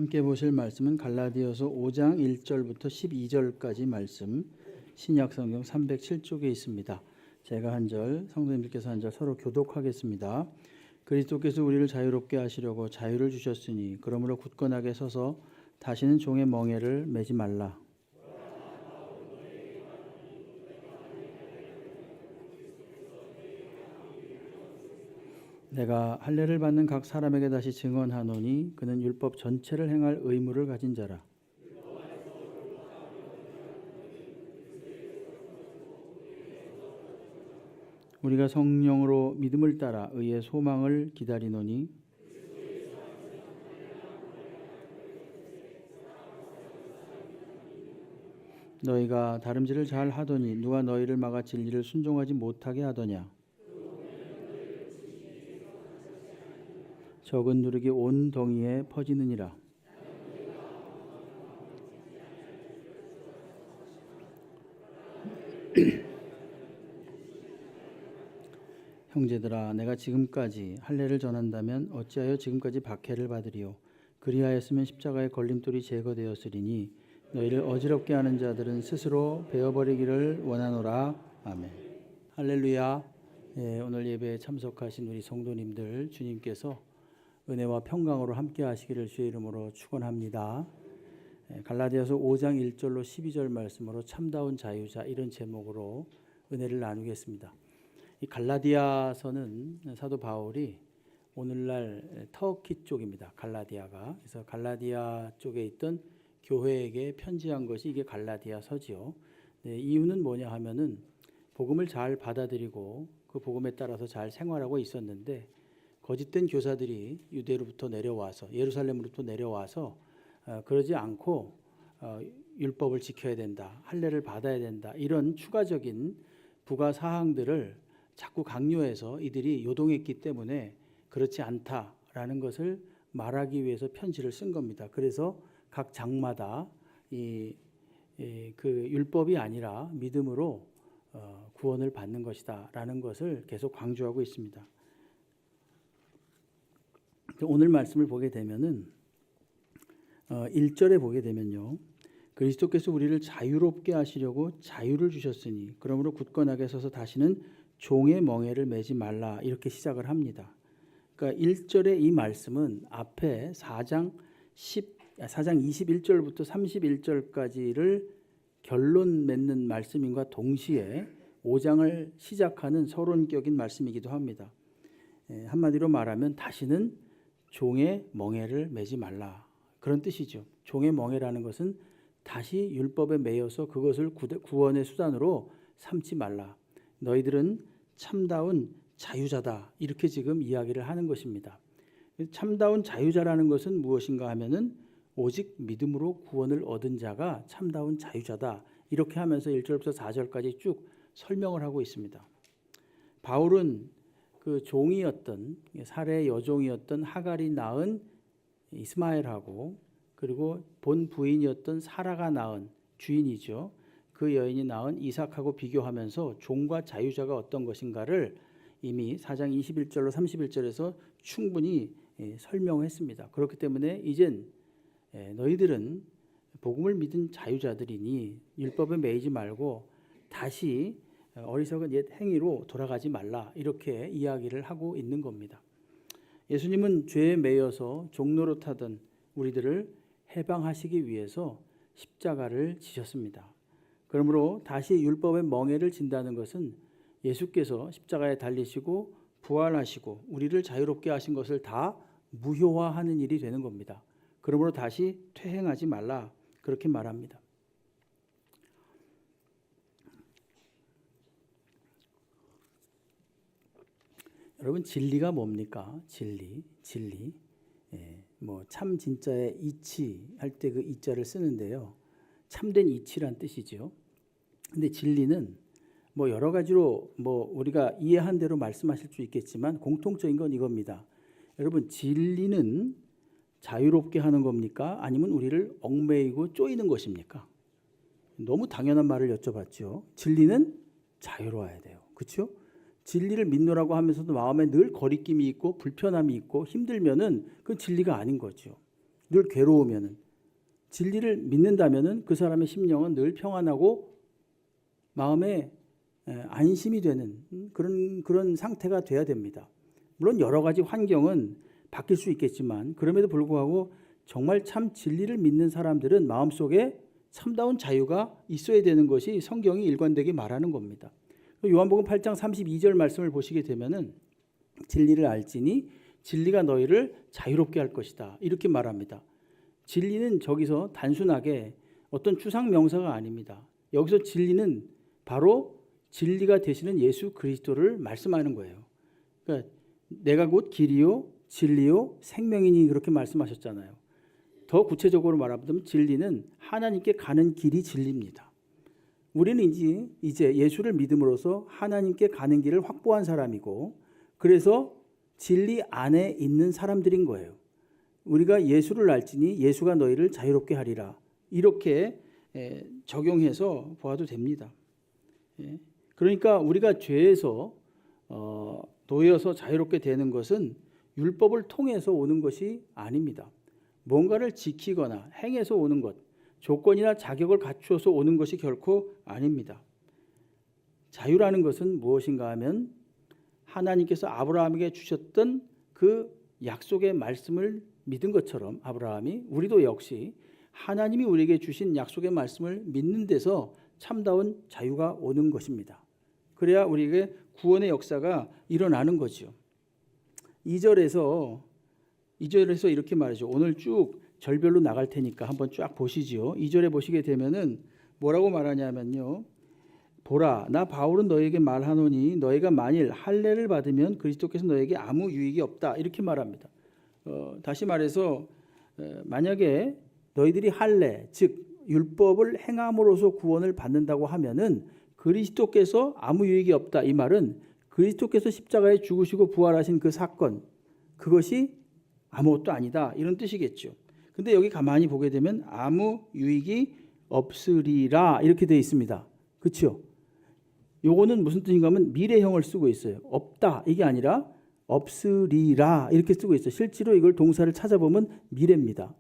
함께 보실 말씀은 갈라디아서 5장 1절부터 12절까지 말씀, 신약 성경 307쪽에 있습니다. 제가 한 절, 성도님들께서 한 절 서로 교독하겠습니다. 그리스도께서 우리를 자유롭게 하시려고 자유를 주셨으니 그러므로 굳건하게 서서 다시는 종의 멍에를 매지 말라. 내가 할례를 받는 각 사람에게 다시 증언하노니 그는 율법 전체를 행할 의무를 가진 자라. 우리가 성령으로 믿음을 따라 의의 소망을 기다리노니 너희가 다름질을 잘 하더니 누가 너희를 막아 진리를 순종하지 못하게 하더냐. 적은 누룩이 온 덩이에 퍼지느니라. 형제들아, 내가 지금까지 할례를 전한다면 어찌하여 지금까지 박해를 받으리요. 그리하였으면 십자가의 걸림돌이 제거되었으리니 너희를 어지럽게 하는 자들은 스스로 베어버리기를 원하노라. 아멘. 할렐루야. 오늘 예배에 참석하신 우리 성도님들, 주님께서 은혜와 평강으로 함께 하시기를 주의 이름으로 축원합니다. 갈라디아서 5장 1절로 12절 말씀으로 참다운 자유자, 이런 제목으로 은혜를 나누겠습니다. 이 갈라디아서는 사도 바울이 오늘날 터키 쪽입니다. 갈라디아가. 그래서 갈라디아 쪽에 있던 교회에게 편지한 것이 이게 갈라디아서지요. 이유는 뭐냐 하면은 복음을 잘 받아들이고 그 복음에 따라서 잘 생활하고 있었는데 거짓된 교사들이 유대로부터 내려와서, 예루살렘으로부터 내려와서 그러지 않고 율법을 지켜야 된다, 할례를 받아야 된다, 이런 추가적인 부가 사항들을 자꾸 강요해서 이들이 요동했기 때문에 그렇지 않다라는 것을 말하기 위해서 편지를 쓴 겁니다. 그래서 각 장마다 그 율법이 아니라 믿음으로 구원을 받는 것이다라는 것을 계속 강조하고 있습니다. 오늘 말씀을 보게 되면은 1절에 보게 되면요, 그리스도께서 우리를 자유롭게 하시려고 자유를 주셨으니 그러므로 굳건하게 서서 다시는 종의 멍에를 매지 말라, 이렇게 시작을 합니다. 그러니까 1절의 이 말씀은 앞에 4장 21절부터 31절까지를 결론 맺는 말씀인과 동시에 5장을 시작하는 서론격인 말씀이기도 합니다. 한마디로 말하면 다시는 종의 멍에를 매지 말라, 그런 뜻이죠. 종의 멍에라는 것은 다시 율법에 매여서 그것을 구원의 수단으로 삼지 말라. 너희들은 참다운 자유자다, 이렇게 지금 이야기를 하는 것입니다. 참다운 자유자라는 것은 무엇인가 하면은 오직 믿음으로 구원을 얻은 자가 참다운 자유자다, 이렇게 하면서 1절부터 4절까지 쭉 설명을 하고 있습니다. 바울은 그 종이었던, 살해 여종이었던 하갈이 낳은 이스마엘하고 그리고 본 부인이었던 사라가 낳은, 주인이죠, 그 여인이 낳은 이삭하고 비교하면서 종과 자유자가 어떤 것인가를 이미 4장 21절로 31절에서 충분히 설명했습니다. 그렇기 때문에 이젠 너희들은 복음을 믿은 자유자들이니 율법에 매이지 말고 다시 어리석은 옛 행위로 돌아가지 말라, 이렇게 이야기를 하고 있는 겁니다. 예수님은 죄에 매여서 종노릇하던 우리들을 해방하시기 위해서 십자가를 지셨습니다. 그러므로 다시 율법의 멍에를 진다는 것은 예수께서 십자가에 달리시고 부활하시고 우리를 자유롭게 하신 것을 다 무효화하는 일이 되는 겁니다. 그러므로 다시 퇴행하지 말라, 그렇게 말합니다. 여러분, 진리가 뭡니까? 진리. 참 진짜의 이치 할 때 그 이자를 쓰는데요, 참된 이치란 뜻이죠. 근데 진리는 여러 가지로 우리가 이해한 대로 말씀하실 수 있겠지만 공통적인 건 이겁니다. 여러분, 진리는 자유롭게 하는 겁니까? 아니면 우리를 얽매이고 쪼이는 것입니까? 너무 당연한 말을 여쭤봤죠. 진리는 자유로워야 돼요. 그렇죠? 진리를 믿노라고 하면서도 마음에 늘 거리낌이 있고 불편함이 있고 힘들면은 그건 진리가 아닌 거죠. 늘 괴로우면은, 진리를 믿는다면은 그 사람의 심령은 늘 평안하고 마음에 안심이 되는 그런 상태가 돼야 됩니다. 물론 여러 가지 환경은 바뀔 수 있겠지만 그럼에도 불구하고 정말 참 진리를 믿는 사람들은 마음속에 참다운 자유가 있어야 되는 것이 성경이 일관되게 말하는 겁니다. 요한복음 8장 32절 말씀을 보시게 되면은 진리를 알지니 진리가 너희를 자유롭게 할 것이다, 이렇게 말합니다. 진리는 저기서 단순하게 어떤 추상 명사가 아닙니다. 여기서 진리는 바로 진리가 되시는 예수 그리스도를 말씀하는 거예요. 그러니까 내가 곧 길이요 진리요 생명이니 그렇게 말씀하셨잖아요. 더 구체적으로 말하면 진리는 하나님께 가는 길이 진리입니다. 우리는 이제 예수를 믿음으로써 하나님께 가는 길을 확보한 사람이고, 그래서 진리 안에 있는 사람들인 거예요. 우리가 예수를 알지니 예수가 너희를 자유롭게 하리라, 이렇게 적용해서 보아도 됩니다. 그러니까 우리가 죄에서 놓여서 자유롭게 되는 것은 율법을 통해서 오는 것이 아닙니다. 뭔가를 지키거나 행해서 오는 것, 조건이나 자격을 갖추어서 오는 것이 결코 아닙니다. 자유라는 것은 무엇인가 하면 하나님께서 아브라함에게 주셨던 그 약속의 말씀을 믿은 것처럼 아브라함이, 우리도 역시 하나님이 우리에게 주신 약속의 말씀을 믿는 데서 참다운 자유가 오는 것입니다. 그래야 우리에게 구원의 역사가 일어나는 거죠. 2절에서 이렇게 말하죠. 오늘 쭉 절별로 나갈 테니까 한번 쫙 보시지요. 2절에 보시게 되면은 뭐라고 말하냐면요. 보라, 나 바울은 너에게 말하노니 너희가 만일 할례를 받으면 그리스도께서 너에게 아무 유익이 없다, 이렇게 말합니다. 다시 말해서 만약에 너희들이 할례, 즉 율법을 행함으로써 구원을 받는다고 하면은 그리스도께서 아무 유익이 없다, 이 말은 그리스도께서 십자가에 죽으시고 부활하신 그 사건, 그것이 아무것도 아니다, 이런 뜻이겠죠. 근데 여기 가만히 보게 되면 아무 유익이 없으리라 이렇게 되어 있습니다. 그렇죠? 요거는 무슨 뜻인가 하면 미래형을 쓰고 있어요. 없다 이게 아니라 없으리라 이렇게 쓰고 있어요. 실제로 이걸 동사를 찾아보면 미래입니다.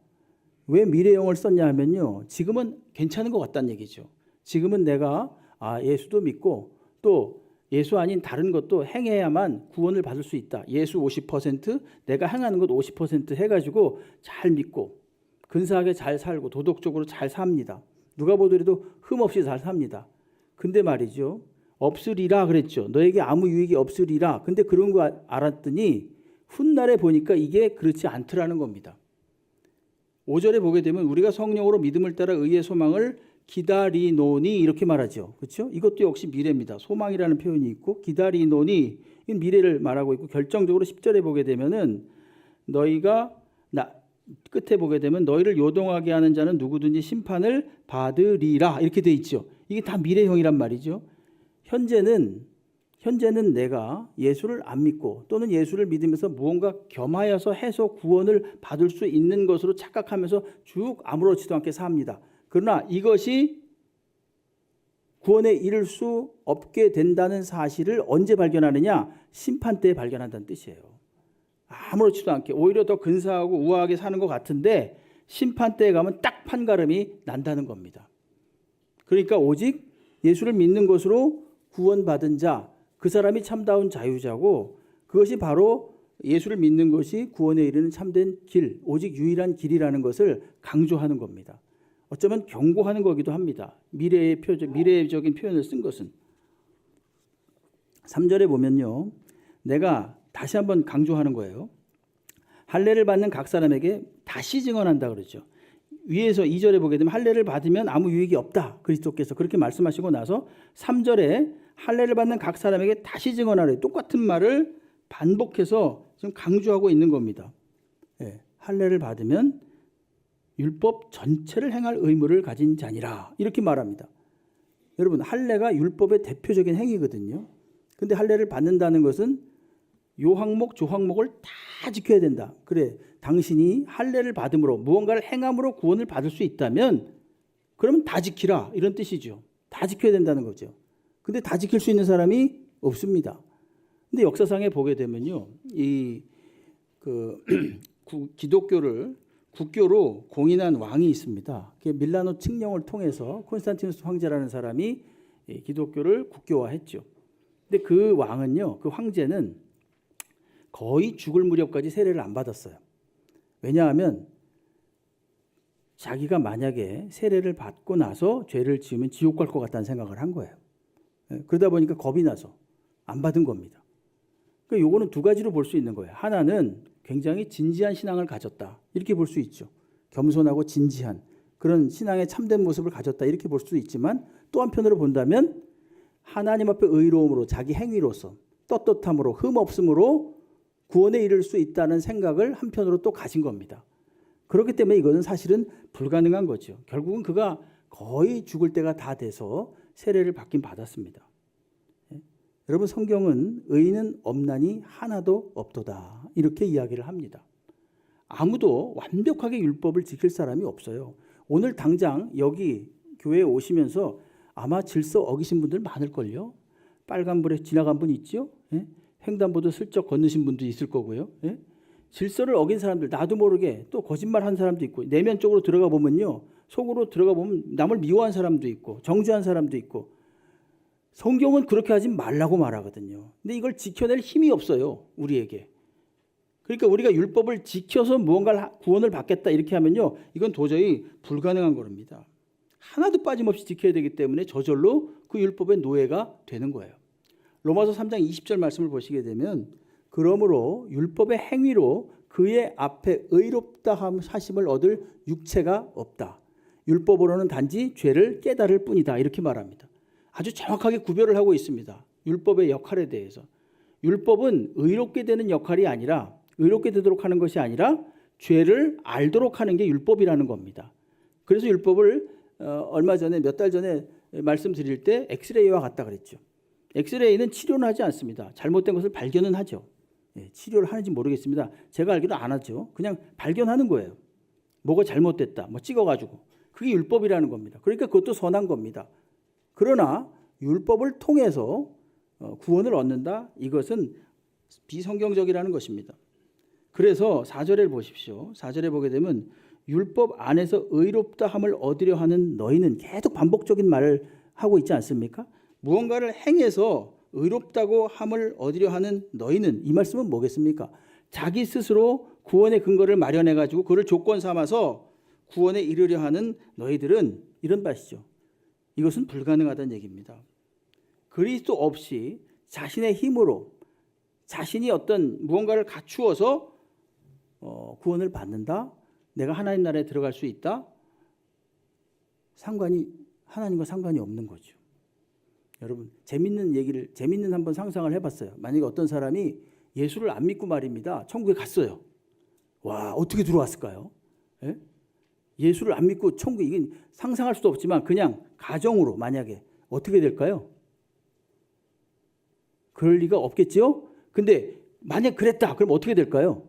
왜 미래형을 썼냐 하면요, 지금은 괜찮은 것 같다는 얘기죠. 지금은 내가 예수도 믿고 또 예수 아닌 다른 것도 행해야만 구원을 받을 수 있다. 예수 50%, 내가 행하는 것 50% 해가지고 잘 믿고 근사하게 잘 살고 도덕적으로 잘 삽니다. 누가 보더라도 흠없이 잘 삽니다. 근데 말이죠, 없으리라 그랬죠. 너에게 아무 유익이 없으리라. 근데 그런 거 알았더니 훗날에 보니까 이게 그렇지 않더라는 겁니다. 5절에 보게 되면 우리가 성령으로 믿음을 따라 의의 소망을 기다리노니 이렇게 말하죠. 그렇죠? 이것도 역시 미래입니다. 소망이라는 표현이 있고 기다리노니, 이 미래를 말하고 있고, 결정적으로 10절에 보게 되면은 너희가 끝에 보게 되면 너희를 요동하게 하는 자는 누구든지 심판을 받으리라 이렇게 돼 있죠. 이게 다 미래형이란 말이죠. 현재는 내가 예수를 안 믿고 또는 예수를 믿으면서 무언가 겸하여서 해서 구원을 받을 수 있는 것으로 착각하면서 쭉 아무렇지도 않게 삽니다. 그러나 이것이 구원에 이를 수 없게 된다는 사실을 언제 발견하느냐? 심판 때 발견한다는 뜻이에요. 아무렇지도 않게 오히려 더 근사하고 우아하게 사는 것 같은데 심판 때에 가면 딱 판가름이 난다는 겁니다. 그러니까 오직 예수를 믿는 것으로 구원받은 자, 그 사람이 참다운 자유자고, 그것이 바로 예수를 믿는 것이 구원에 이르는 참된 길, 오직 유일한 길이라는 것을 강조하는 겁니다. 어쩌면 경고하는 거기도 합니다. 미래적인 표현을 쓴 것은. 3절에 보면요, 내가 다시 한번 강조하는 거예요. 할례를 받는 각 사람에게 다시 증언한다 그러죠. 위에서 2절에 보게 되면 할례를 받으면 아무 유익이 없다, 그리스도께서 그렇게 말씀하시고 나서 3절에 할례를 받는 각 사람에게 다시 증언하래, 똑같은 말을 반복해서 지금 강조하고 있는 겁니다. 할례를 받으면 율법 전체를 행할 의무를 가진 자니라 이렇게 말합니다. 여러분, 할례가 율법의 대표적인 행위거든요. 근데 할례를 받는다는 것은 요 항목 저 항목을 다 지켜야 된다. 그래, 당신이 할례를 받음으로 무언가를 행함으로 구원을 받을 수 있다면 그러면 다 지키라 이런 뜻이죠. 다 지켜야 된다는 거죠. 근데 다 지킬 수 있는 사람이 없습니다. 근데 역사상에 보게 되면요, 기독교를 국교로 공인한 왕이 있습니다. 그게 밀라노 칙령을 통해서 콘스탄티누스 황제라는 사람이 기독교를 국교화했죠. 근데 그 왕은요, 그 황제는 거의 죽을 무렵까지 세례를 안 받았어요. 왜냐하면 자기가 만약에 세례를 받고 나서 죄를 지으면 지옥 갈 것 같다는 생각을 한 거예요. 그러다 보니까 겁이 나서 안 받은 겁니다. 그러니까 요거는 두 가지로 볼 수 있는 거예요. 하나는 굉장히 진지한 신앙을 가졌다, 이렇게 볼 수 있죠. 겸손하고 진지한 그런 신앙의 참된 모습을 가졌다, 이렇게 볼 수 있지만, 또 한편으로 본다면 하나님 앞에 의로움으로, 자기 행위로서 떳떳함으로, 흠 없음으로 구원에 이를 수 있다는 생각을 한편으로 또 가진 겁니다. 그렇기 때문에 이거는 사실은 불가능한 거죠. 결국은 그가 거의 죽을 때가 다 돼서 세례를 받긴 받았습니다. 여러분, 성경은 의인은 없나니 하나도 없도다, 이렇게 이야기를 합니다. 아무도 완벽하게 율법을 지킬 사람이 없어요. 오늘 당장 여기 교회에 오시면서 아마 질서 어기신 분들 많을걸요. 빨간불에 지나간 분 있죠? 횡단보도 슬쩍 건너신 분도 있을 거고요. 질서를 어긴 사람들, 나도 모르게 또 거짓말한 사람도 있고, 내면적으로 들어가 보면요, 속으로 들어가 보면 남을 미워한 사람도 있고 정죄한 사람도 있고, 성경은 그렇게 하지 말라고 말하거든요. 근데 이걸 지켜낼 힘이 없어요, 우리에게. 그러니까 우리가 율법을 지켜서 무언가를 구원을 받겠다 이렇게 하면요, 이건 도저히 불가능한 겁니다. 하나도 빠짐없이 지켜야 되기 때문에 저절로 그 율법의 노예가 되는 거예요. 로마서 3장 20절 말씀을 보시게 되면, 그러므로 율법의 행위로 그의 앞에 의롭다 하심을 얻을 육체가 없다. 율법으로는 단지 죄를 깨달을 뿐이다, 이렇게 말합니다. 아주 정확하게 구별을 하고 있습니다. 율법의 역할에 대해서. 율법은 의롭게 되는 역할이 아니라, 의롭게 되도록 하는 것이 아니라 죄를 알도록 하는 게 율법이라는 겁니다. 그래서 율법을 얼마 전에, 몇 달 전에 말씀드릴 때 엑스레이와 같다 그랬죠. 엑스레이는 치료는 하지 않습니다. 잘못된 것을 발견은 하죠. 치료를 하는지 모르겠습니다. 제가 알기로 안 하죠. 그냥 발견하는 거예요. 뭐가 잘못됐다, 뭐 찍어가지고. 그게 율법이라는 겁니다. 그러니까 그것도 선한 겁니다. 그러나 율법을 통해서 구원을 얻는다, 이것은 비성경적이라는 것입니다. 그래서 4절을 보십시오. 4절에 보게 되면 율법 안에서 의롭다 함을 얻으려 하는 너희는, 계속 반복적인 말을 하고 있지 않습니까? 무언가를 행해서 의롭다고 함을 얻으려 하는 너희는, 이 말씀은 뭐겠습니까? 자기 스스로 구원의 근거를 마련해 가지고 그를 조건 삼아서 구원에 이르려 하는 너희들은, 이런 것이죠. 이것은 불가능하다는 얘기입니다. 그리스도 없이 자신의 힘으로, 자신이 어떤 무언가를 갖추어서 구원을 받는다, 내가 하나님 나라에 들어갈 수 있다, 하나님과 상관이 없는 거죠. 여러분, 재밌는 한번 상상을 해봤어요. 만약에 어떤 사람이 예수를 안 믿고 말입니다, 천국에 갔어요. 와, 어떻게 들어왔을까요? 예수를 안 믿고 천국에, 이게 상상할 수도 없지만 그냥 가정으로 만약에 어떻게 될까요? 그럴 리가 없겠죠? 근데 만약 그랬다, 그럼 어떻게 될까요?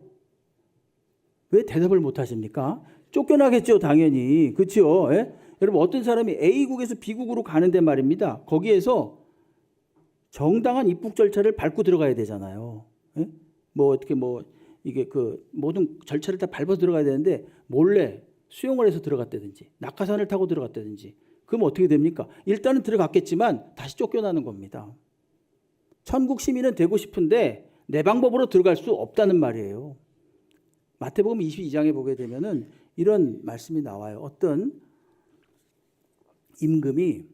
왜 대답을 못 하십니까? 쫓겨나겠죠, 당연히. 그렇죠? 여러분, 어떤 사람이 A국에서 B국으로 가는데 말입니다, 거기에서 정당한 입국 절차를 밟고 들어가야 되잖아요. 이게 그 모든 절차를 다 밟아서 들어가야 되는데 몰래 수용을 해서 들어갔다든지 낙하산을 타고 들어갔다든지, 그럼 어떻게 됩니까? 일단은 들어갔겠지만 다시 쫓겨나는 겁니다. 천국 시민은 되고 싶은데 내 방법으로 들어갈 수 없다는 말이에요. 마태복음 22장에 보게 되면은 이런 말씀이 나와요. 어떤 임금이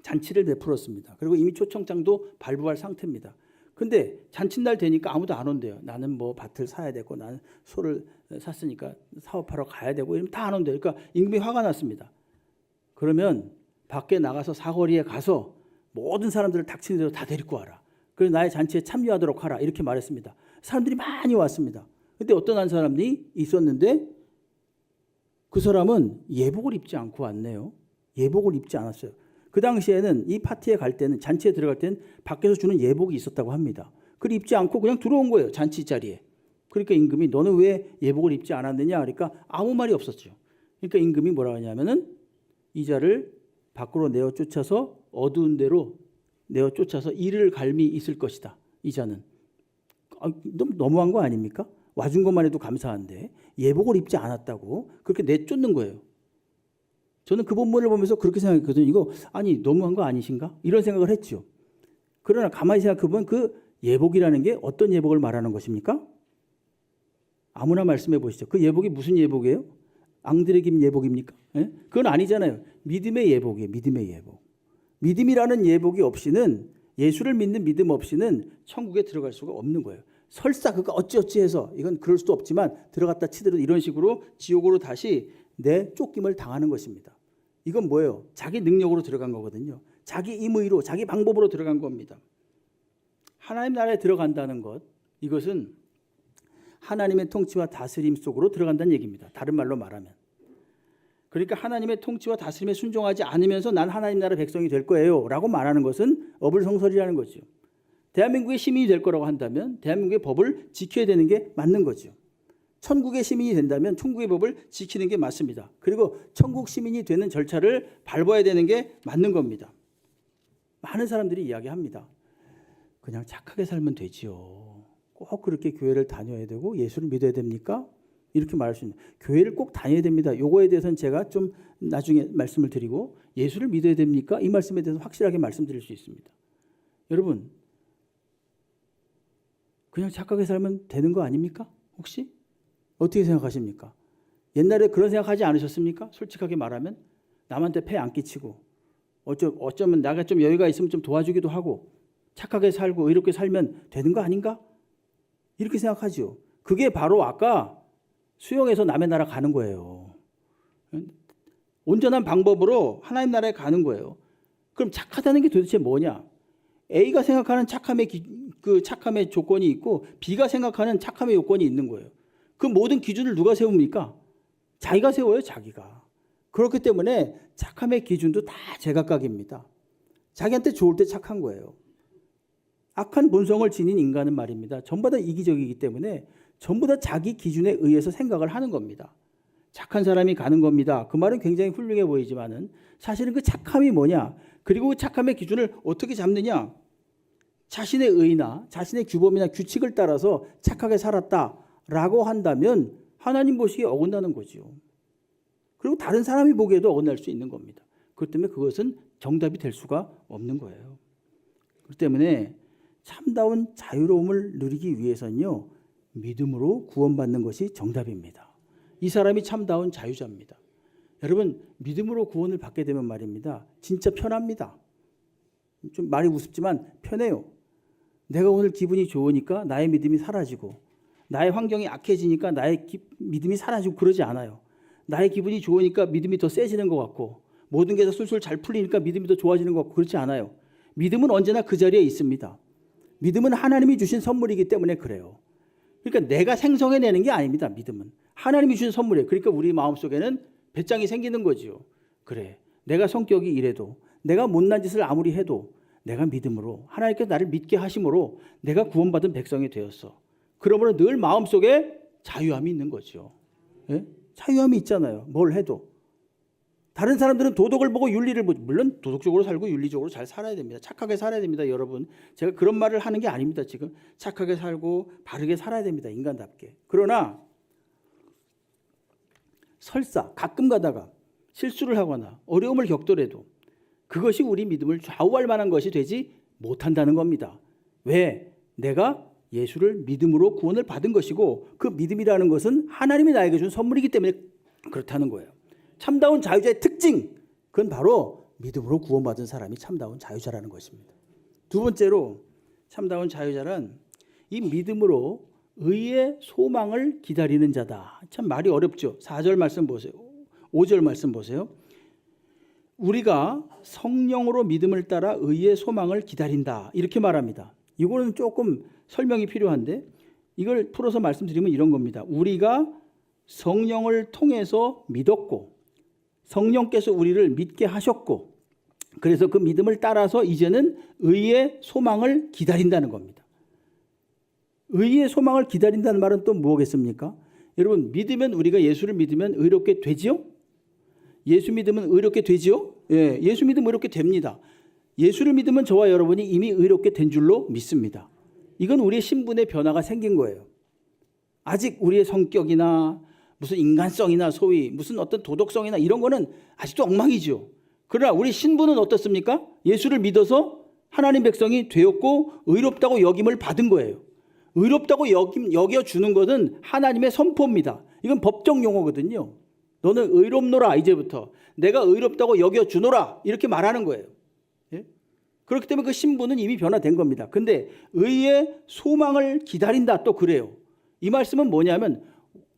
잔치를 베풀었습니다. 그리고 이미 초청장도 발부할 상태입니다. 근데 잔칫날 되니까 아무도 안 온대요. 나는 뭐 밭을 사야 되고, 나는 소를 샀으니까 사업하러 가야 되고, 이러면 다 안 온대요. 그러니까 임금이 화가 났습니다. 그러면 밖에 나가서 사거리에 가서 모든 사람들을 닥치는 대로 다 데리고 와라. 그래서 나의 잔치에 참여하도록 하라, 이렇게 말했습니다. 사람들이 많이 왔습니다. 그때 어떤 한 사람이 있었는데, 그 사람은 예복을 입지 않고 왔네요. 예복을 입지 않았어요. 그 당시에는 이 파티에 갈 때는, 잔치에 들어갈 때는 밖에서 주는 예복이 있었다고 합니다. 그걸 입지 않고 그냥 들어온 거예요, 잔치 자리에. 그러니까 임금이 너는 왜 예복을 입지 않았느냐 그러니까 아무 말이 없었죠. 그러니까 임금이 뭐라 하냐면은 이 자를 밖으로 내어 쫓아서 어두운 데로 내어 쫓아서 이를 갈미 있을 것이다. 이 자는. 너무한 거 아닙니까? 와준 것만 해도 감사한데 예복을 입지 않았다고 그렇게 내쫓는 거예요. 저는 그 본문을 보면서 그렇게 생각했거든요. 이거 아니 너무한 거 아니신가? 이런 생각을 했죠. 그러나 가만히 생각해보면 그 예복이라는 게 어떤 예복을 말하는 것입니까? 아무나 말씀해 보시죠. 그 예복이 무슨 예복이에요? 앙드레 김 예복입니까? 예? 그건 아니잖아요. 믿음의 예복이에요. 믿음의 예복. 믿음이라는 예복이 없이는, 예수를 믿는 믿음 없이는 천국에 들어갈 수가 없는 거예요. 설사 그가 어찌어찌해서, 이건 그럴 수도 없지만 들어갔다 치더라도 이런 식으로 지옥으로 다시 내쫓김을 당하는 것입니다. 이건 뭐예요? 자기 능력으로 들어간 거거든요. 자기 임의로, 자기 방법으로 들어간 겁니다. 하나님 나라에 들어간다는 것, 이것은 하나님의 통치와 다스림 속으로 들어간다는 얘기입니다. 다른 말로 말하면. 그러니까 하나님의 통치와 다스림에 순종하지 않으면서 난 하나님 나라 백성이 될 거예요 라고 말하는 것은 어불성설이라는 거죠. 대한민국의 시민이 될 거라고 한다면 대한민국의 법을 지켜야 되는 게 맞는 거죠. 천국의 시민이 된다면 천국의 법을 지키는 게 맞습니다. 그리고 천국 시민이 되는 절차를 밟아야 되는 게 맞는 겁니다. 많은 사람들이 이야기합니다. 그냥 착하게 살면 되지요. 꼭 그렇게 교회를 다녀야 되고 예수를 믿어야 됩니까? 이렇게 말할 수 있는, 교회를 꼭 다녀야 됩니다. 요거에 대해서는 제가 좀 나중에 말씀을 드리고, 예수를 믿어야 됩니까? 이 말씀에 대해서 확실하게 말씀드릴 수 있습니다. 여러분, 그냥 착하게 살면 되는 거 아닙니까? 혹시? 어떻게 생각하십니까? 옛날에 그런 생각하지 않으셨습니까? 솔직하게 말하면 남한테 폐 안 끼치고 어쩌면 내가 좀 여유가 있으면 좀 도와주기도 하고 착하게 살고 의롭게 살면 되는 거 아닌가? 이렇게 생각하죠. 그게 바로 아까 수용해서 남의 나라 가는 거예요. 온전한 방법으로 하나님 나라에 가는 거예요. 그럼 착하다는 게 도대체 뭐냐? A가 생각하는 그 착함의 조건이 있고 B가 생각하는 착함의 요건이 있는 거예요. 그 모든 기준을 누가 세웁니까? 자기가 세워요, 자기가. 그렇기 때문에 착함의 기준도 다 제각각입니다. 자기한테 좋을 때 착한 거예요. 악한 본성을 지닌 인간은 말입니다. 전부 다 이기적이기 때문에 전부 다 자기 기준에 의해서 생각을 하는 겁니다. 착한 사람이 가는 겁니다. 그 말은 굉장히 훌륭해 보이지만은 사실은 그 착함이 뭐냐? 그리고 그 착함의 기준을 어떻게 잡느냐? 자신의 의나 자신의 규범이나 규칙을 따라서 착하게 살았다라고 한다면 하나님 보시기에 어긋나는 거죠. 그리고 다른 사람이 보기에도 어긋날 수 있는 겁니다. 그렇기 때문에 그것은 정답이 될 수가 없는 거예요. 그렇기 때문에 참다운 자유로움을 누리기 위해서는요, 믿음으로 구원받는 것이 정답입니다. 이 사람이 참다운 자유자입니다. 여러분, 믿음으로 구원을 받게 되면 말입니다, 진짜 편합니다. 좀 말이 우습지만 편해요. 내가 오늘 기분이 좋으니까 나의 믿음이 사라지고, 나의 환경이 악해지니까 나의 믿음이 사라지고 그러지 않아요. 나의 기분이 좋으니까 믿음이 더 세지는 것 같고, 모든 게 다 술술 잘 풀리니까 믿음이 더 좋아지는 것 같고 그렇지 않아요. 믿음은 언제나 그 자리에 있습니다. 믿음은 하나님이 주신 선물이기 때문에 그래요. 그러니까 내가 생성해내는 게 아닙니다. 믿음은 하나님이 주신 선물이에요. 그러니까 우리 마음속에는 배짱이 생기는 거지요. 그래, 내가 성격이 이래도, 내가 못난 짓을 아무리 해도 내가 믿음으로 하나님께서 나를 믿게 하심으로 내가 구원받은 백성이 되었어. 그러므로 늘 마음속에 자유함이 있는 거죠. 예? 자유함이 있잖아요. 뭘 해도. 다른 사람들은 도덕을 보고 윤리를 보고, 물론 도덕적으로 살고 윤리적으로 잘 살아야 됩니다. 착하게 살아야 됩니다. 여러분, 제가 그런 말을 하는 게 아닙니다. 지금 착하게 살고 바르게 살아야 됩니다. 인간답게. 그러나 설사 가끔 가다가 실수를 하거나 어려움을 겪더라도 그것이 우리 믿음을 좌우할 만한 것이 되지 못한다는 겁니다. 왜? 내가 예수를 믿음으로 구원을 받은 것이고 그 믿음이라는 것은 하나님이 나에게 준 선물이기 때문에 그렇다는 거예요. 참다운 자유자의 특징, 그건 바로 믿음으로 구원받은 사람이 참다운 자유자라는 것입니다. 두 번째로 참다운 자유자는 이 믿음으로 의의 소망을 기다리는 자다. 참 말이 어렵죠. 4절 말씀 보세요. 5절 말씀 보세요. 우리가 성령으로 믿음을 따라 의의 소망을 기다린다. 이렇게 말합니다. 이거는 조금 설명이 필요한데 이걸 풀어서 말씀드리면 이런 겁니다. 우리가 성령을 통해서 믿었고 성령께서 우리를 믿게 하셨고 그래서 그 믿음을 따라서 이제는 의의 소망을 기다린다는 겁니다. 의의 소망을 기다린다는 말은 또 뭐겠습니까? 여러분, 믿으면, 우리가 예수를 믿으면 의롭게 되지요? 예수 믿으면 의롭게 되지요? 예, 예수 믿으면 의롭게 됩니다. 예수를 믿으면 저와 여러분이 이미 의롭게 된 줄로 믿습니다. 이건 우리의 신분의 변화가 생긴 거예요. 아직 우리의 성격이나 무슨 인간성이나 소위 무슨 어떤 도덕성이나 이런 거는 아직도 엉망이죠. 그러나 우리 신분은 어떻습니까? 예수를 믿어서 하나님 백성이 되었고 의롭다고 여김을 받은 거예요. 의롭다고 여겨주는 것은 하나님의 선포입니다. 이건 법정 용어거든요. 너는 의롭노라. 이제부터 내가 의롭다고 여겨주노라 이렇게 말하는 거예요. 예? 그렇기 때문에 그 신분은 이미 변화된 겁니다. 근데 의의 소망을 기다린다 또 그래요. 이 말씀은 뭐냐면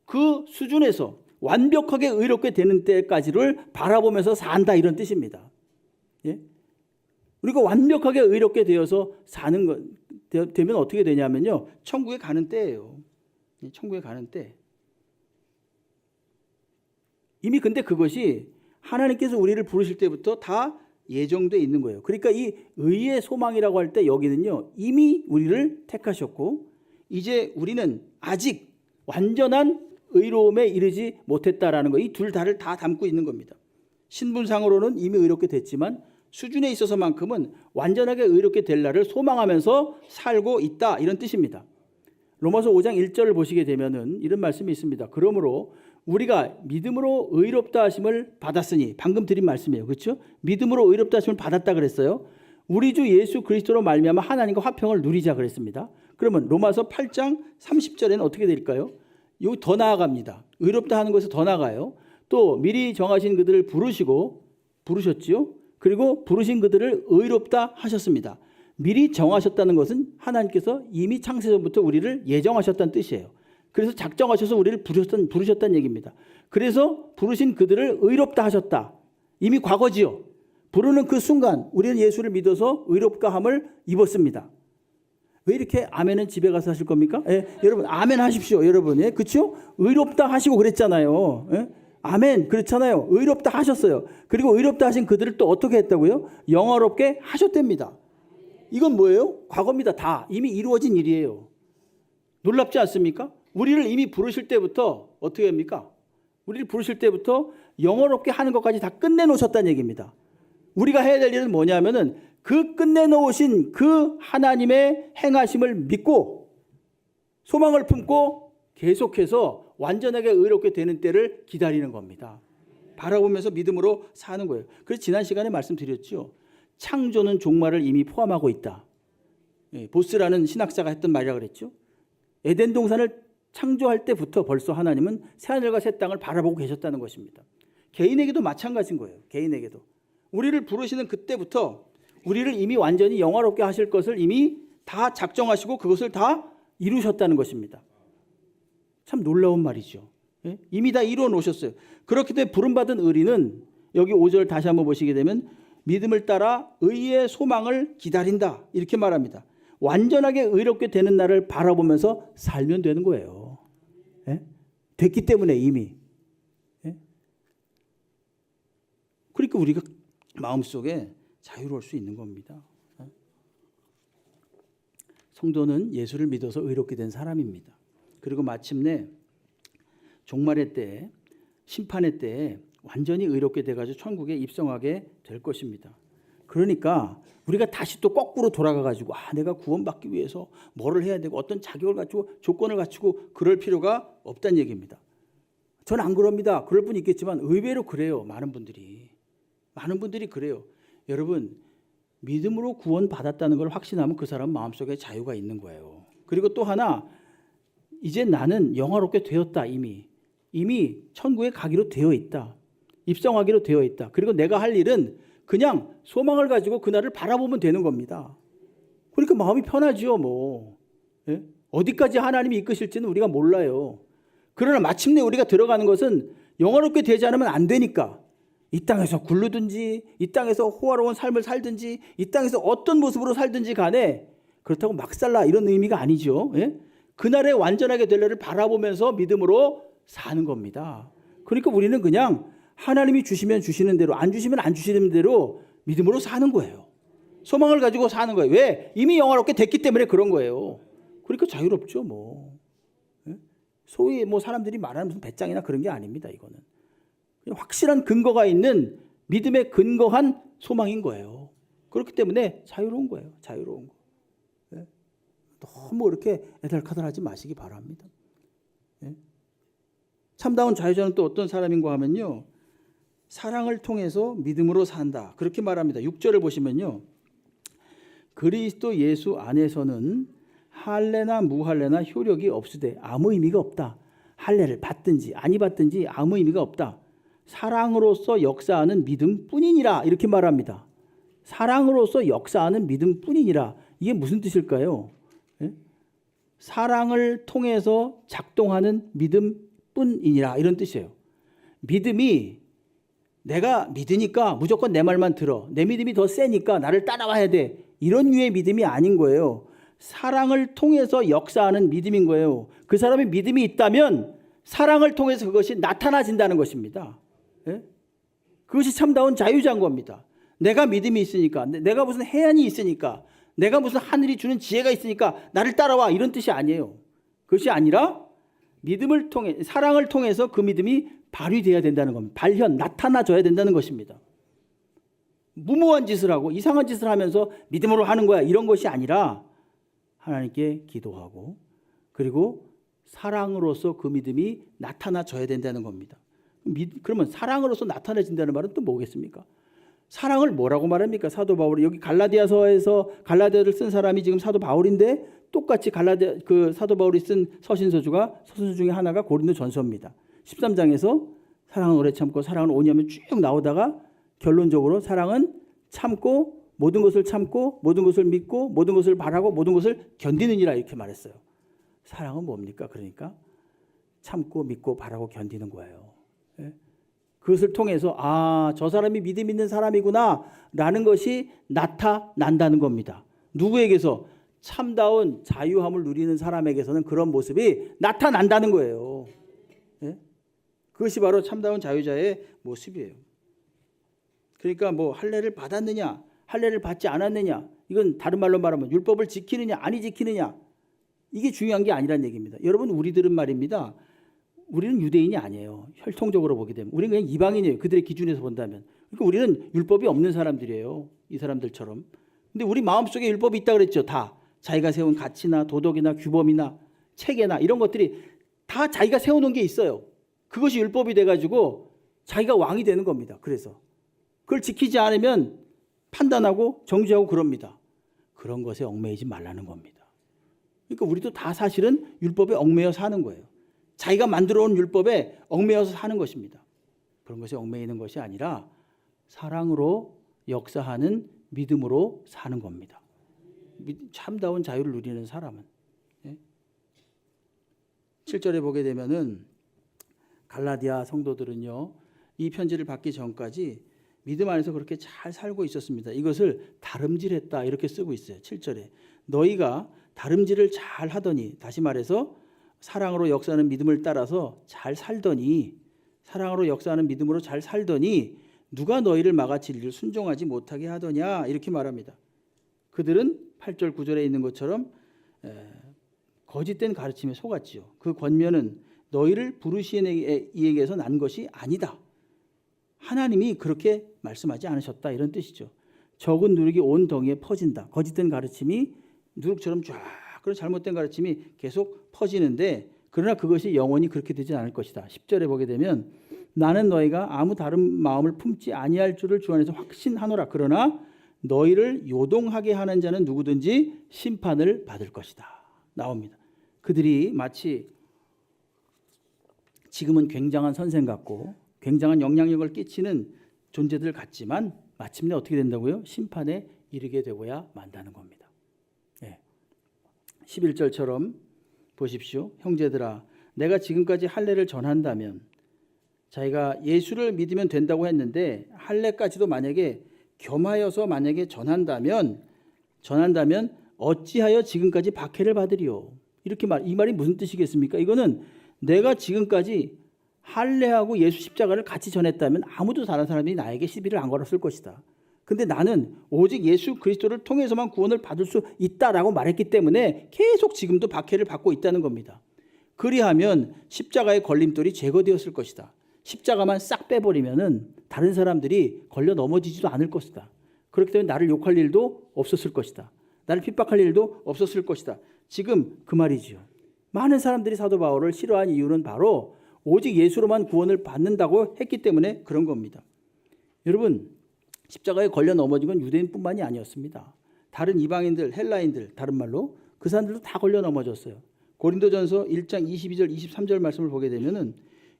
그 수준에서 완벽하게 의롭게 되는 때까지를 바라보면서 산다 이런 뜻입니다. 예? 우리가 완벽하게 의롭게 되어서 사는 것 되면 어떻게 되냐면요, 천국에 가는 때예요. 천국에 가는 때. 이미 근데 그것이 하나님께서 우리를 부르실 때부터 다 예정돼 있는 거예요. 그러니까 이 의의 소망이라고 할 때 여기는요, 이미 우리를 택하셨고 이제 우리는 아직 완전한 의로움에 이르지 못했다라는 거, 이 둘 다를 다 담고 있는 겁니다. 신분상으로는 이미 의롭게 됐지만 수준에 있어서만큼은 완전하게 의롭게 될 날을 소망하면서 살고 있다 이런 뜻입니다. 로마서 5장 1절을 보시게 되면은 이런 말씀이 있습니다. 그러므로 우리가 믿음으로 의롭다 하심을 받았으니, 방금 드린 말씀이에요. 그렇죠? 믿음으로 의롭다 하심을 받았다 그랬어요. 우리 주 예수 그리스도로 말미암아 하나님과 화평을 누리자 그랬습니다. 그러면 로마서 8장 30절에는 어떻게 될까요? 여기 더 나아갑니다. 의롭다 하는 것에 더 나아가요. 또 미리 정하신 그들을 부르셨지요. 그리고 부르신 그들을 의롭다 하셨습니다. 미리 정하셨다는 것은 하나님께서 이미 창세전부터 우리를 예정하셨다는 뜻이에요. 그래서 작정하셔서 우리를 부르셨다는 얘기입니다. 그래서 부르신 그들을 의롭다 하셨다. 이미 과거지요. 부르는 그 순간 우리는 예수를 믿어서 의롭다함을 입었습니다. 왜 이렇게 아멘은 집에 가서 하실 겁니까? 예, 여러분 아멘 하십시오. 여러분, 예, 그렇죠? 의롭다 하시고 그랬잖아요. 예? 아멘, 그렇잖아요. 의롭다 하셨어요. 그리고 의롭다 하신 그들을 또 어떻게 했다고요? 영화롭게 하셨답니다. 이건 뭐예요? 과거입니다. 다 이미 이루어진 일이에요. 놀랍지 않습니까? 우리를 이미 부르실 때부터 어떻게 합니까? 우리를 부르실 때부터 영화롭게 하는 것까지 다 끝내놓으셨다는 얘기입니다. 우리가 해야 될 일은 뭐냐면은 그 끝내놓으신 그 하나님의 행하심을 믿고 소망을 품고 계속해서 완전하게 의롭게 되는 때를 기다리는 겁니다. 바라보면서 믿음으로 사는 거예요. 그래서 지난 시간에 말씀드렸죠. 창조는 종말을 이미 포함하고 있다. 보스라는 신학자가 했던 말이라 그랬죠. 에덴 동산을 창조할 때부터 벌써 하나님은 새하늘과 새 땅을 바라보고 계셨다는 것입니다. 개인에게도 마찬가지인 거예요. 개인에게도. 우리를 부르시는 그때부터 우리를 이미 완전히 영화롭게 하실 것을 이미 다 작정하시고 그것을 다 이루셨다는 것입니다. 참 놀라운 말이죠. 예? 이미 다 이루어 놓으셨어요. 그렇기 때문에 부름받은 의리는 여기 5절 다시 한번 보시게 되면 믿음을 따라 의의 소망을 기다린다 이렇게 말합니다. 완전하게 의롭게 되는 날을 바라보면서 살면 되는 거예요. 예? 됐기 때문에 이미. 예? 그러니까 우리가 마음속에 자유로울 수 있는 겁니다. 성도는 예수를 믿어서 의롭게 된 사람입니다. 그리고 마침내 종말의 때에, 심판의 때에 완전히 의롭게 돼가지고 천국에 입성하게 될 것입니다. 그러니까 우리가 다시 또 거꾸로 돌아가가지고 내가 구원받기 위해서 뭐를 해야 되고 어떤 자격을 갖추고 조건을 갖추고 그럴 필요가 없다는 얘기입니다. 저는 안 그럽니다. 그럴 분 있겠지만 의외로 그래요. 많은 분들이 그래요. 여러분, 믿음으로 구원받았다는 걸 확신하면 그 사람 마음속에 자유가 있는 거예요. 그리고 또 하나, 이제 나는 영화롭게 되었다. 이미 천국에 가기로 되어 있다. 입성하기로 되어 있다. 그리고 내가 할 일은 그냥 소망을 가지고 그날을 바라보면 되는 겁니다. 그러니까 마음이 편하죠. 뭐. 예? 어디까지 하나님이 이끄실지는 우리가 몰라요. 그러나 마침내 우리가 들어가는 것은 영화롭게 되지 않으면 안 되니까 이 땅에서 굴르든지 이 땅에서 호화로운 삶을 살든지 이 땅에서 어떤 모습으로 살든지 간에 그렇다고 막 살라 이런 의미가 아니죠. 예? 그날에 완전하게 될 날을 바라보면서 믿음으로 사는 겁니다. 그러니까 우리는 그냥 하나님이 주시면 주시는 대로, 안 주시면 안 주시는 대로 믿음으로 사는 거예요. 소망을 가지고 사는 거예요. 왜? 이미 영화롭게 됐기 때문에 그런 거예요. 그러니까 자유롭죠. 뭐. 예? 소위 뭐 사람들이 말하는 무슨 배짱이나 그런 게 아닙니다. 이거는 확실한 근거가 있는 믿음에 근거한 소망인 거예요. 그렇기 때문에 자유로운 거예요. 자유로운 거. 예? 너무 이렇게 애달카달하지 마시기 바랍니다. 참다운 자유자는 또 어떤 사람인가 하면요, 사랑을 통해서 믿음으로 산다, 그렇게 말합니다. 6절을 보시면요, 그리스도 예수 안에서는 할례나 무할례나 효력이 없으되 아무 의미가 없다. 할례를 받든지 아니 받든지 아무 의미가 없다. 사랑으로서 역사하는 믿음뿐이니라, 이렇게 말합니다. 사랑으로서 역사하는 믿음뿐이니라. 이게 무슨 뜻일까요? 예? 사랑을 통해서 작동하는 믿음뿐이니라, 이런 뜻이에요. 믿음이 내가 믿으니까 무조건 내 말만 들어, 내 믿음이 더 세니까 나를 따라와야 돼, 이런 류의 믿음이 아닌 거예요. 사랑을 통해서 역사하는 믿음인 거예요. 그 사람이 믿음이 있다면 사랑을 통해서 그것이 나타나진다는 것입니다. 예? 그것이 참다운 자유자인 겁니다. 내가 믿음이 있으니까, 내가 무슨 해안이 있으니까, 내가 무슨 하늘이 주는 지혜가 있으니까 나를 따라와, 이런 뜻이 아니에요. 그것이 아니라 믿음을 통해, 사랑을 통해서 그 믿음이 발휘되어야 된다는 겁니다. 발현, 나타나줘야 된다는 것입니다. 무모한 짓을 하고 이상한 짓을 하면서 믿음으로 하는 거야, 이런 것이 아니라 하나님께 기도하고 그리고 사랑으로서 그 믿음이 나타나줘야 된다는 겁니다. 그러면 사랑으로서 나타내진다는 말은 또 뭐겠습니까? 사랑을 뭐라고 말합니까? 사도 바울이 여기 갈라디아서에서, 갈라디아를 쓴 사람이 지금 사도 바울인데, 똑같이 갈라디아 그 사도 바울이 쓴 서신서 중에 하나가 고린도전서입니다. 13장에서 사랑은 오래 참고 사랑은 오냐면 쭉 나오다가 결론적으로 사랑은 참고, 모든 것을 참고, 모든 것을 믿고, 모든 것을 바라고, 모든 것을 견디느니라, 이렇게 말했어요. 사랑은 뭡니까? 그러니까 참고 믿고 바라고 견디는 거예요. 예? 그것을 통해서 저 사람이 믿음 있는 사람이구나 라는 것이 나타난다는 겁니다. 누구에게서? 참다운 자유함을 누리는 사람에게서는 그런 모습이 나타난다는 거예요. 예? 그것이 바로 참다운 자유자의 모습이에요. 그러니까 뭐 할례를 받았느냐, 할례를 받지 않았느냐, 이건 다른 말로 말하면 율법을 지키느냐 아니 지키느냐, 이게 중요한 게 아니란 얘기입니다. 여러분, 우리들은 말입니다, 우리는 유대인이 아니에요. 혈통적으로 보게 되면 우리는 그냥 이방인이에요. 그들의 기준에서 본다면. 그러니까 우리는 율법이 없는 사람들이에요, 이 사람들처럼. 근데 우리 마음속에 율법이 있다 그랬죠. 다 자기가 세운 가치나 도덕이나 규범이나 체계나 이런 것들이 다 자기가 세워놓은 게 있어요. 그것이 율법이 돼가지고 자기가 왕이 되는 겁니다. 그래서 그걸 지키지 않으면 판단하고 정죄하고 그럽니다. 그런 것에 얽매이지 말라는 겁니다. 그러니까 우리도 다 사실은 율법에 얽매여 사는 거예요. 자기가 만들어 온 율법에 얽매여서 사는 것입니다. 그런 것에 얽매이는 것이 아니라 사랑으로 역사하는 믿음으로 사는 겁니다. 참다운 자유를 누리는 사람은. 7절에 보게 되면은 갈라디아 성도들은요, 이 편지를 받기 전까지 믿음 안에서 그렇게 잘 살고 있었습니다. 이것을 다름질했다, 이렇게 쓰고 있어요. 7절에 너희가 다름질을 잘 하더니, 다시 말해서 사랑으로 역사하는 믿음을 따라서 잘 살더니, 사랑으로 역사하는 믿음으로 잘 살더니 누가 너희를 막아 진리를 순종하지 못하게 하더냐, 이렇게 말합니다. 그들은 8절 9절에 있는 것처럼 거짓된 가르침에 속았지요. 그 권면은 너희를 부르신 이에게서 난 것이 아니다. 하나님이 그렇게 말씀하지 않으셨다, 이런 뜻이죠. 적은 누룩이 온 덩이에 퍼진다. 거짓된 가르침이 누룩처럼 쫙, 그런 잘못된 가르침이 계속 퍼지는데, 그러나 그것이 영원히 그렇게 되지 않을 것이다. 10절에 보게 되면 나는 너희가 아무 다른 마음을 품지 아니할 줄을 주 안에서 확신하노라. 그러나 너희를 요동하게 하는 자는 누구든지 심판을 받을 것이다. 나옵니다. 그들이 마치 지금은 굉장한 선생 같고 굉장한 영향력을 끼치는 존재들 같지만 마침내 어떻게 된다고요? 심판에 이르게 되고야 만다는 겁니다. 11절처럼 보십시오. 형제들아, 내가 지금까지 할례를 전한다면, 자기가 예수를 믿으면 된다고 했는데 할례까지도 만약에 겸하여서 만약에 전한다면 어찌하여 지금까지 박해를 받으리요? 이렇게 이 말이 무슨 뜻이겠습니까? 이거는 내가 지금까지 할례하고 예수 십자가를 같이 전했다면 아무도 다른 사람이 나에게 시비를 안 걸었을 것이다. 근데 나는 오직 예수 그리스도를 통해서만 구원을 받을 수 있다라고 말했기 때문에 계속 지금도 박해를 받고 있다는 겁니다. 그리하면 십자가의 걸림돌이 제거되었을 것이다. 십자가만 싹 빼버리면은 다른 사람들이 걸려 넘어지지도 않을 것이다. 그렇기 때문에 나를 욕할 일도 없었을 것이다. 나를 핍박할 일도 없었을 것이다. 지금 그 말이지요. 많은 사람들이 사도 바울을 싫어한 이유는 바로 오직 예수로만 구원을 받는다고 했기 때문에 그런 겁니다. 여러분, 십자가에 걸려 넘어진 건 유대인뿐만이 아니었습니다. 다른 이방인들, 헬라인들, 다른 말로 그 사람들도 다 걸려 넘어졌어요. 고린도전서 1장 22절 23절 말씀을 보게 되면은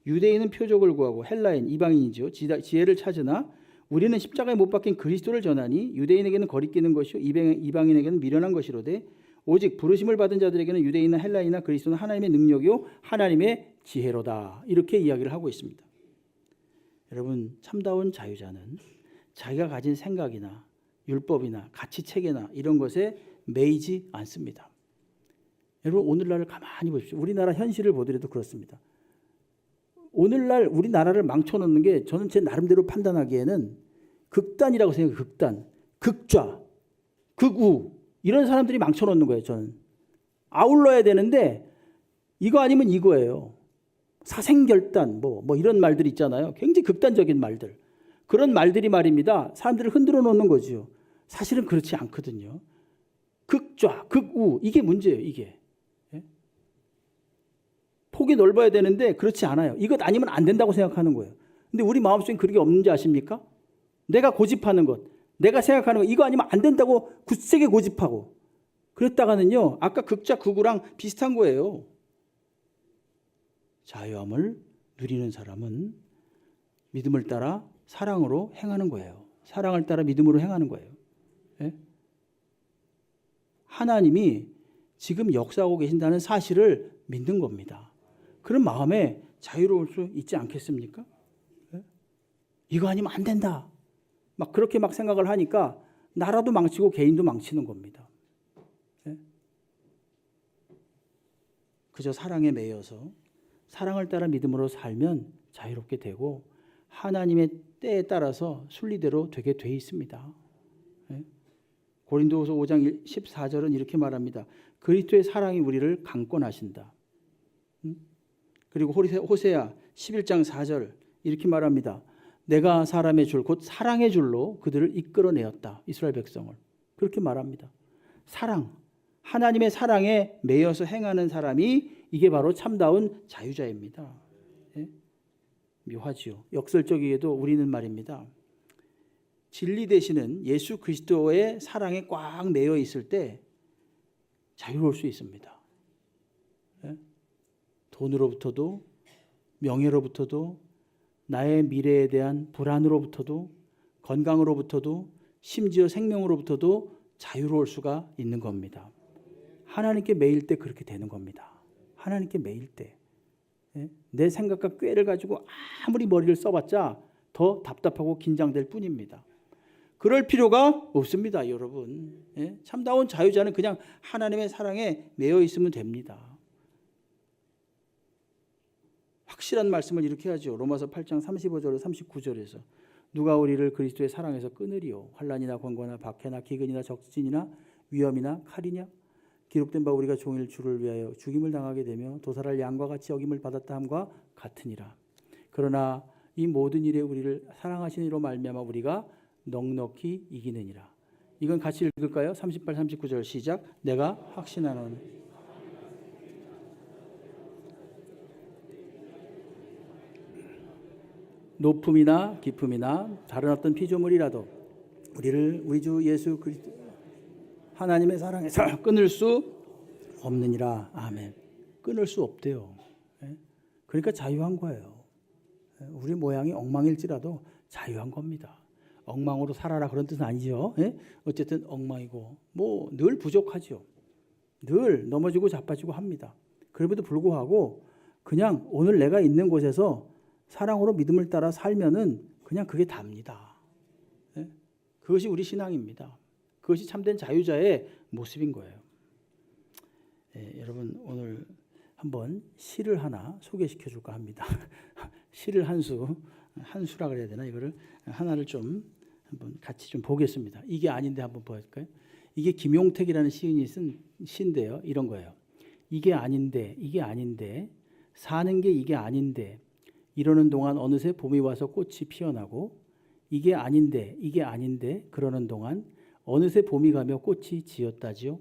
유대인은 표적을 구하고 헬라인, 이방인이죠. 지혜를 찾으나 우리는 십자가에 못 박힌 그리스도를 전하니 유대인에게는 거리끼는 것이요 이방인에게는 미련한 것이로되 오직 부르심을 받은 자들에게는 유대인이나 헬라인이나 그리스도는 하나님의 능력이요 하나님의 지혜로다. 이렇게 이야기를 하고 있습니다. 여러분, 참다운 자유자는 자기가 가진 생각이나 율법이나 가치체계나 이런 것에 매이지 않습니다. 여러분, 오늘날을 가만히 보십시오. 우리나라 현실을 보더라도 그렇습니다. 오늘날 우리나라를 망쳐놓는 게 저는 제 나름대로 판단하기에는 극단이라고 생각해요. 극단, 극좌, 극우 이런 사람들이 망쳐놓는 거예요. 저는 아울러야 되는데 이거 아니면 이거예요. 사생결단 뭐 이런 말들 있잖아요. 굉장히 극단적인 말들. 그런 말들이 말입니다. 사람들을 흔들어 놓는 거죠. 사실은 그렇지 않거든요. 극좌, 극우 이게 문제예요. 이게. 폭이 넓어야 되는데 그렇지 않아요. 이것 아니면 안 된다고 생각하는 거예요. 근데 우리 마음속에 그런 게 없는지 아십니까? 내가 고집하는 것, 내가 생각하는 것, 이거 아니면 안 된다고 굳세게 고집하고 그랬다가는요, 아까 극자 극우랑 비슷한 거예요. 자유함을 누리는 사람은 믿음을 따라 사랑으로 행하는 거예요. 사랑을 따라 믿음으로 행하는 거예요. 예? 하나님이 지금 역사하고 계신다는 사실을 믿는 겁니다. 그런 마음에 자유로울 수 있지 않겠습니까? 예? 이거 아니면 안 된다. 막 그렇게 막 생각을 하니까 나라도 망치고 개인도 망치는 겁니다. 예? 그저 사랑에 매여서 사랑을 따라 믿음으로 살면 자유롭게 되고 하나님의 때에 따라서 순리대로 되게 돼 있습니다. 예? 고린도후서 5장 14절은 이렇게 말합니다. 그리스도의 사랑이 우리를 강권하신다. 그리고 호세아 11장 4절 이렇게 말합니다. 내가 사람의 줄 곧 사랑의 줄로 그들을 이끌어내었다. 이스라엘 백성을. 그렇게 말합니다. 사랑, 하나님의 사랑에 매여서 행하는 사람이 이게 바로 참다운 자유자입니다. 예? 묘하지요. 역설적이게도 우리는 말입니다. 진리 되시는 예수 그리스도의 사랑에 꽉 매여 있을 때 자유로울 수 있습니다. 예? 돈으로부터도 명예로부터도 나의 미래에 대한 불안으로부터도 건강으로부터도 심지어 생명으로부터도 자유로울 수가 있는 겁니다. 하나님께 매일 때 그렇게 되는 겁니다. 하나님께 매일 때. 내 생각과 꾀를 가지고 아무리 머리를 써봤자 더 답답하고 긴장될 뿐입니다. 그럴 필요가 없습니다, 여러분. 참다운 자유자는 그냥 하나님의 사랑에 매여 있으면 됩니다. 확실한 말씀을 이렇게 하죠. 로마서 8장 35절 39절에서 누가 우리를 그리스도의 사랑에서 끊으리요. 환난이나 권고나 박해나 기근이나 적진이나 위험이나 칼이냐. 기록된 바 우리가 종일 주를 위하여 죽임을 당하게 되며 도살할 양과 같이 여김을 받았다 함과 같으니라. 그러나 이 모든 일에 우리를 사랑하시는 이로 말미암아 우리가 넉넉히 이기느니라. 이건 같이 읽을까요? 38, 39절 시작. 내가 확신하노니 높음이나 깊음이나 다른 어떤 피조물이라도 우리를 우리 주 예수 그리스도 하나님의 사랑에서 끊을 수 없느니라. 아멘. 끊을 수 없대요. 그러니까 자유한 거예요. 우리 모양이 엉망일지라도 자유한 겁니다. 엉망으로 살아라 그런 뜻은 아니죠. 어쨌든 엉망이고 뭐 늘 부족하죠. 늘 넘어지고 자빠지고 합니다. 그럼에도 불구하고 그냥 오늘 내가 있는 곳에서 사랑으로 믿음을 따라 살면은 그냥 그게 답니다. 그것이 우리 신앙입니다. 그것이 참된 자유자의 모습인 거예요. 여러분 오늘 한번 시를 하나 소개시켜 줄까 합니다. 시를 한 수라 그래야 되나 이거를 하나를 좀 한번 같이 좀 보겠습니다. 이게 아닌데 한번 볼까요? 이게 김용택이라는 시인이 쓴 시인데요. 이런 거예요. 이게 아닌데 사는 게 이게 아닌데 이러는 동안 어느새 봄이 와서 꽃이 피어나고 이게 아닌데 그러는 동안 어느새 봄이 가며 꽃이 지었다지요.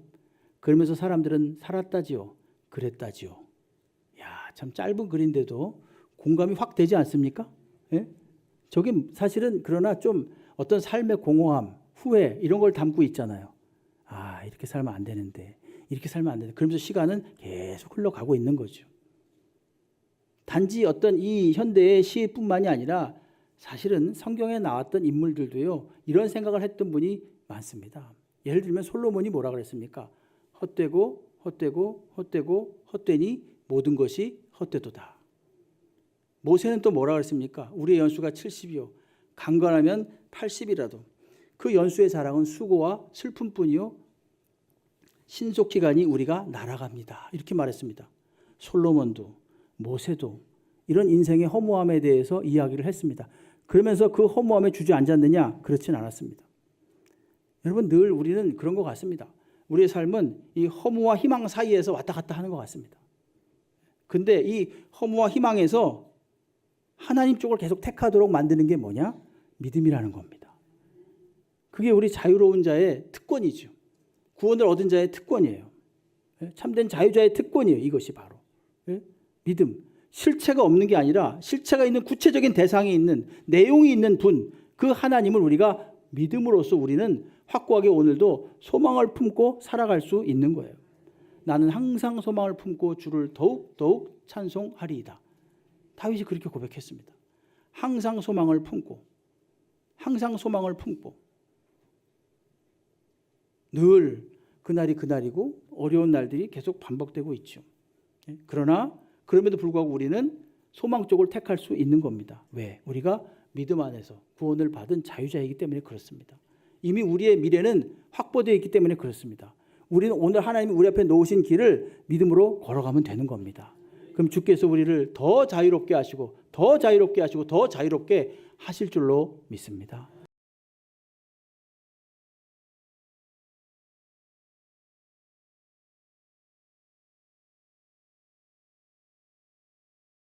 그러면서 사람들은 살았다지요. 그랬다지요. 야, 참 짧은 글인데도 공감이 확 되지 않습니까? 예? 저게 사실은 그러나 좀 어떤 삶의 공허함, 후회 이런 걸 담고 있잖아요. 아, 이렇게 살면 안 되는데, 이렇게 살면 안 되는데. 그러면서 시간은 계속 흘러가고 있는 거죠. 단지 어떤 이 현대의 시뿐만이 아니라 사실은 성경에 나왔던 인물들도요, 이런 생각을 했던 분이 많습니다. 예를 들면 솔로몬이 뭐라 그랬습니까? 헛되고 헛되고 헛되고 헛되니 모든 것이 헛되도다. 모세는 또 뭐라 그랬습니까? 우리의 연수가 70이요 강건하면 80이라도 그 연수의 자랑은 수고와 슬픔뿐이요 신속히 가니 우리가 날아갑니다. 이렇게 말했습니다. 솔로몬도 모세도 이런 인생의 허무함에 대해서 이야기를 했습니다. 그러면서 그 허무함에 주저앉았느냐? 그렇진 않았습니다. 여러분, 늘 우리는 그런 것 같습니다. 우리의 삶은 이 허무와 희망 사이에서 왔다 갔다 하는 것 같습니다. 근데 이 허무와 희망에서 하나님 쪽을 계속 택하도록 만드는 게 뭐냐? 믿음이라는 겁니다. 그게 우리 자유로운 자의 특권이죠. 구원을 얻은 자의 특권이에요. 참된 자유자의 특권이에요. 이것이 바로 믿음. 실체가 없는 게 아니라 실체가 있는 구체적인 대상이 있는 내용이 있는 분, 그 하나님을 우리가 믿음으로써 우리는 확고하게 오늘도 소망을 품고 살아갈 수 있는 거예요. 나는 항상 소망을 품고 주를 더욱 찬송하리이다. 다윗이 그렇게 고백했습니다. 항상 소망을 품고 늘 그날이 그날이고 어려운 날들이 계속 반복되고 있죠. 그러나 그럼에도 불구하고 우리는 소망 쪽을 택할 수 있는 겁니다. 왜? 우리가 믿음 안에서 구원을 받은 자유자이기 때문에 그렇습니다. 이미 우리의 미래는 확보되어 있기 때문에 그렇습니다. 우리는 오늘 하나님이 우리 앞에 놓으신 길을 믿음으로 걸어가면 되는 겁니다. 그럼 주께서 우리를 더 자유롭게 하시고 더 자유롭게 하시고 더 자유롭게 하실 줄로 믿습니다.